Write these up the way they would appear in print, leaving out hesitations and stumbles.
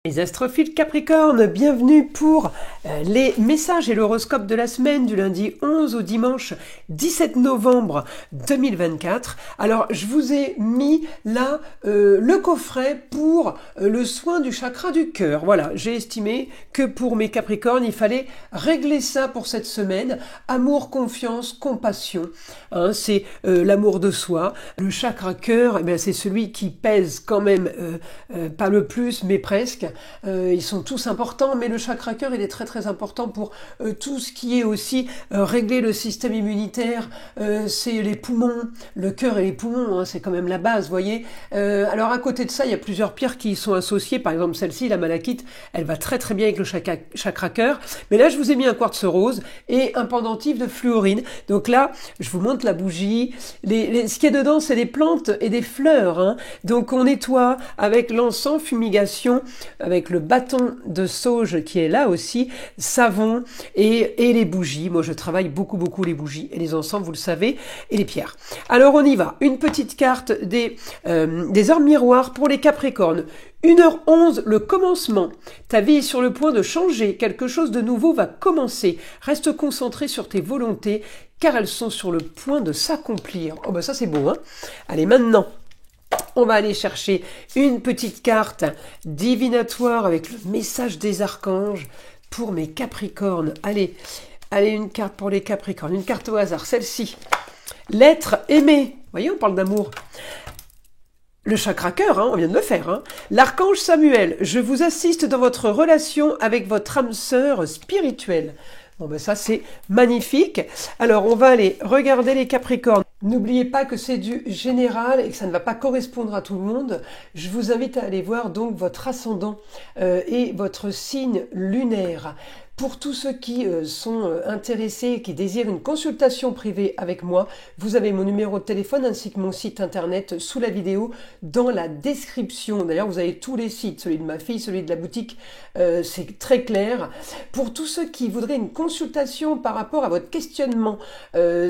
Les astrophiles Capricorne, bienvenue pour les messages et l'horoscope de la semaine du lundi 11 au dimanche 17 novembre 2024. Alors, je vous ai mis là le coffret pour le soin du chakra du cœur. Voilà, j'ai estimé que pour mes Capricornes, il fallait régler ça pour cette semaine. Amour, confiance, compassion. Hein, c'est l'amour de soi. Le chakra cœur, c'est celui qui pèse quand même, pas le plus, mais presque. Ils sont tous importants, mais le chakra cœur, il est très très important pour tout ce qui est aussi régler le système immunitaire. C'est les poumons, le cœur et les poumons, hein, c'est quand même la base, vous voyez. Alors à côté de ça, il y a plusieurs pierres qui y sont associées. Par exemple, celle-ci, la malachite, elle va très très bien avec le chakra cœur. Mais là, je vous ai mis un quartz rose et un pendentif de fluorine. Donc là, je vous montre la bougie. Ce qui est dedans, c'est des plantes et des fleurs. Hein. Donc on nettoie avec l'encens, fumigation, avec le bâton de sauge qui est là aussi, savon et les bougies. Moi, je travaille beaucoup les bougies et les encens, vous le savez, et les pierres. Alors, on y va. Une petite carte des heures miroirs pour les Capricornes. 1h11, le commencement. Ta vie est sur le point de changer. Quelque chose de nouveau va commencer. Reste concentré sur tes volontés, car elles sont sur le point de s'accomplir. Oh, ça, c'est beau, hein? Allez, maintenant, on va aller chercher une petite carte divinatoire avec le message des archanges pour mes Capricornes. Allez, une carte pour les Capricornes, une carte au hasard, celle-ci. L'être aimé. Vous voyez, on parle d'amour. Le chakra cœur, hein, on vient de le faire. Hein. L'archange Samuel, je vous assiste dans votre relation avec votre âme sœur spirituelle. Bon, ça, c'est magnifique. Alors, on va aller regarder les Capricornes. N'oubliez pas que c'est du général et que ça ne va pas correspondre à tout le monde. Je vous invite à aller voir donc votre ascendant et votre signe lunaire. Pour tous ceux qui sont intéressés et qui désirent une consultation privée avec moi, vous avez mon numéro de téléphone ainsi que mon site internet sous la vidéo dans la description. D'ailleurs, vous avez tous les sites, celui de ma fille, celui de la boutique, c'est très clair. Pour tous ceux qui voudraient une consultation par rapport à votre questionnement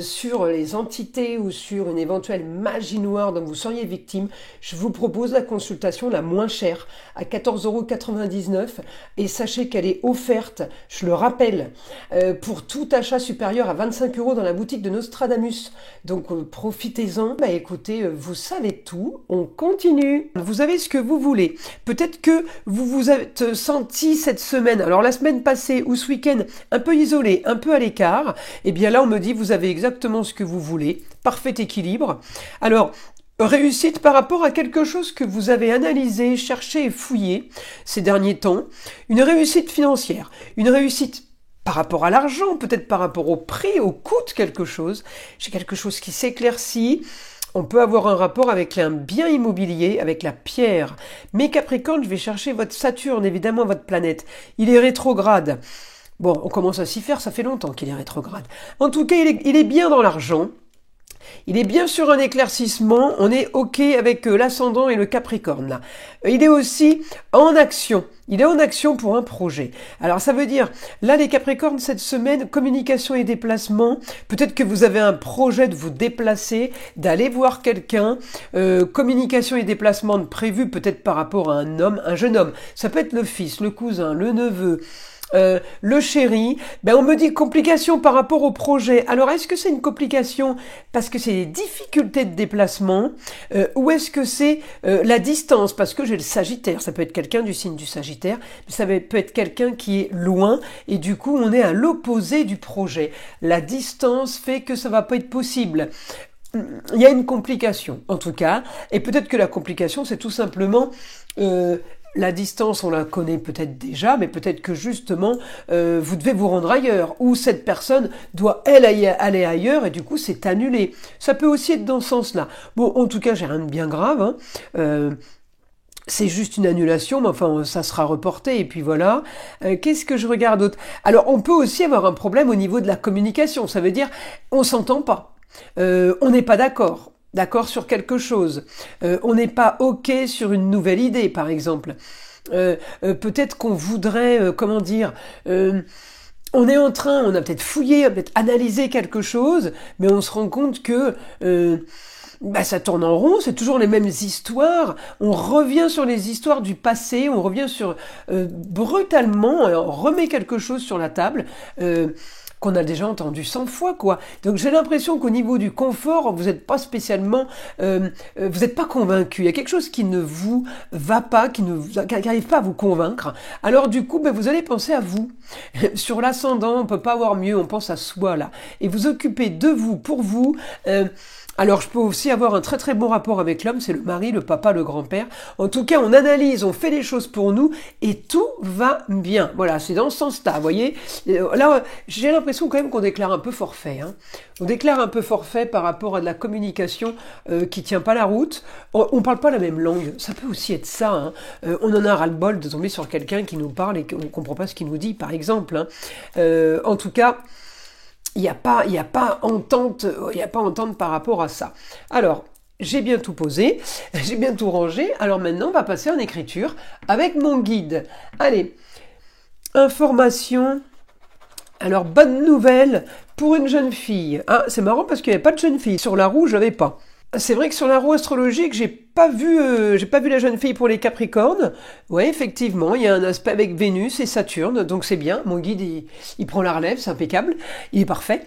sur les entités ou sur une éventuelle magie noire dont vous seriez victime, je vous propose la consultation la moins chère à 14,99 € et sachez qu'elle est offerte, je le rappelle, pour tout achat supérieur à 25 € dans la boutique de Nostradamus. Donc profitez-en. Écoutez, vous savez tout. On continue. Vous avez ce que vous voulez. Peut-être que vous vous êtes senti cette semaine, alors la semaine passée ou ce week-end, un peu isolé, un peu à l'écart. Et bien là, on me dit, vous avez exactement ce que vous voulez. Parfait équilibre. Alors, réussite par rapport à quelque chose que vous avez analysé, cherché et fouillé ces derniers temps. Une réussite financière, une réussite par rapport à l'argent, peut-être par rapport au prix, au coût de quelque chose. J'ai quelque chose qui s'éclaircit. On peut avoir un rapport avec un bien immobilier, avec la pierre. Mais Capricorne, je vais chercher votre Saturne, évidemment votre planète. Il est rétrograde. Bon, on commence à s'y faire, ça fait longtemps qu'il est rétrograde. En tout cas, il est bien dans l'argent. Il est bien sur un éclaircissement, on est OK avec l'ascendant et le Capricorne là. Il est aussi en action, il est en action pour un projet. Alors ça veut dire, là les Capricornes cette semaine, communication et déplacement, peut-être que vous avez un projet de vous déplacer, d'aller voir quelqu'un, communication et déplacement prévu peut-être par rapport à un homme, un jeune homme. Ça peut être le fils, le cousin, le neveu. Le chéri, on me dit complication par rapport au projet. Alors est-ce que c'est une complication parce que c'est des difficultés de déplacement ou est-ce que c'est la distance parce que j'ai le Sagittaire, ça peut être quelqu'un du signe du Sagittaire, mais ça peut être quelqu'un qui est loin et du coup on est à l'opposé du projet. La distance fait que ça va pas être possible. Il y a une complication en tout cas et peut-être que la complication c'est tout simplement la distance, on la connaît peut-être déjà, mais peut-être que justement, vous devez vous rendre ailleurs, ou cette personne doit, elle, aller ailleurs, et du coup, c'est annulé. Ça peut aussi être dans ce sens-là. Bon, en tout cas, j'ai rien de bien grave, hein. C'est juste une annulation, mais enfin, ça sera reporté, et puis voilà. Qu'est-ce que je regarde d'autre? Alors, on peut aussi avoir un problème au niveau de la communication. Ça veut dire, on s'entend pas. On n'est pas d'accord. D'accord sur quelque chose. On n'est pas OK sur une nouvelle idée, par exemple. Peut-être qu'on voudrait, on est en train, on a peut-être fouillé, on a peut-être analysé quelque chose, mais on se rend compte que bah, ça tourne en rond, c'est toujours les mêmes histoires. On revient sur les histoires du passé, on revient sur brutalement, on remet quelque chose sur la table. Qu'on a déjà entendu 100 fois, quoi. Donc j'ai l'impression qu'au niveau du confort, vous n'êtes pas spécialement, vous n'êtes pas convaincu. Il y a quelque chose qui ne vous va pas, qui n'arrive pas à vous convaincre. Alors du coup, ben, vous allez penser à vous. Sur l'ascendant, on peut pas avoir mieux, on pense à soi là. Et vous occupez de vous, pour vous. Alors, je peux aussi avoir un très très bon rapport avec l'homme, c'est le mari, le papa, le grand-père. En tout cas, on analyse, on fait les choses pour nous et tout va bien. Voilà, c'est dans ce sens-là, vous voyez. Là, j'ai l'impression quand même qu'on déclare un peu forfait. Hein. On déclare un peu forfait par rapport à de la communication qui tient pas la route. On parle pas la même langue, ça peut aussi être ça. Hein. On en a ras-le-bol de tomber sur quelqu'un qui nous parle et qu'on comprend pas ce qu'il nous dit, par exemple. Hein. En tout cas... Il n'y a pas entente par rapport à ça. Alors, j'ai bien tout posé, j'ai bien tout rangé. Alors maintenant, on va passer en écriture avec mon guide. Allez, information. Alors, bonne nouvelle pour une jeune fille. Ah, c'est marrant parce qu'il n'y avait pas de jeune fille. Sur la roue, je n'avais pas. C'est vrai que sur la roue astrologique, j'ai pas vu la jeune fille pour les Capricornes. Ouais, effectivement, il y a un aspect avec Vénus et Saturne, donc c'est bien. Mon guide, il prend la relève, c'est impeccable, il est parfait.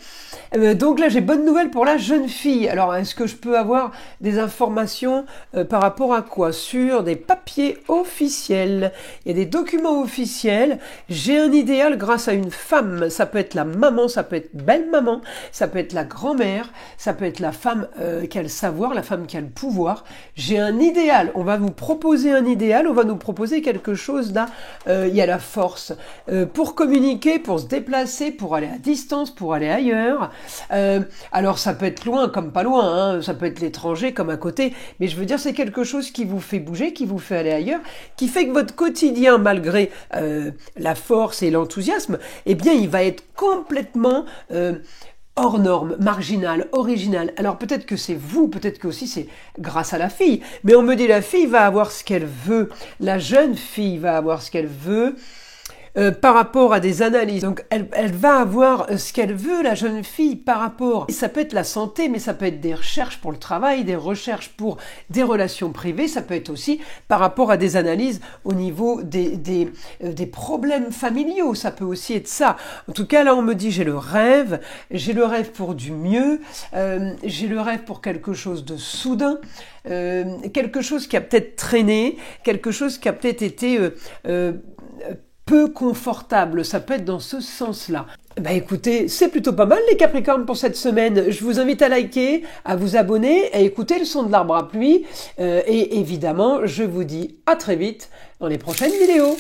Donc là, j'ai bonne nouvelle pour la jeune fille. Alors, est-ce que je peux avoir des informations par rapport à quoi? Sur des papiers officiels. Il y a des documents officiels. J'ai un idéal grâce à une femme. Ça peut être la maman, ça peut être belle-maman, ça peut être la grand-mère, ça peut être la femme qui a le savoir, la femme qui a le pouvoir. J'ai un idéal. On va vous proposer un idéal, on va nous proposer quelque chose là. Il y a la force pour communiquer, pour se déplacer, pour aller à distance, pour aller ailleurs. Alors ça peut être loin comme pas loin, hein, ça peut être l'étranger comme à côté, mais je veux dire c'est quelque chose qui vous fait bouger, qui vous fait aller ailleurs, qui fait que votre quotidien, malgré la force et l'enthousiasme, eh bien il va être complètement hors norme, marginal, original. Alors peut-être que c'est vous, peut-être que aussi c'est grâce à la fille, mais on me dit la fille va avoir ce qu'elle veut, la jeune fille va avoir ce qu'elle veut, par rapport à des analyses. Donc elle va avoir ce qu'elle veut, la jeune fille, par rapport... Et ça peut être la santé, mais ça peut être des recherches pour le travail, des recherches pour des relations privées, ça peut être aussi par rapport à des analyses au niveau des problèmes familiaux, ça peut aussi être ça. En tout cas, là, on me dit j'ai le rêve pour du mieux, j'ai le rêve pour quelque chose de soudain, quelque chose qui a peut-être traîné, quelque chose qui a peut-être été... peu confortable, ça peut être dans ce sens-là. Bah écoutez, c'est plutôt pas mal les Capricornes pour cette semaine. Je vous invite à liker, à vous abonner, à écouter le son de l'arbre à pluie. Et évidemment, je vous dis à très vite dans les prochaines vidéos.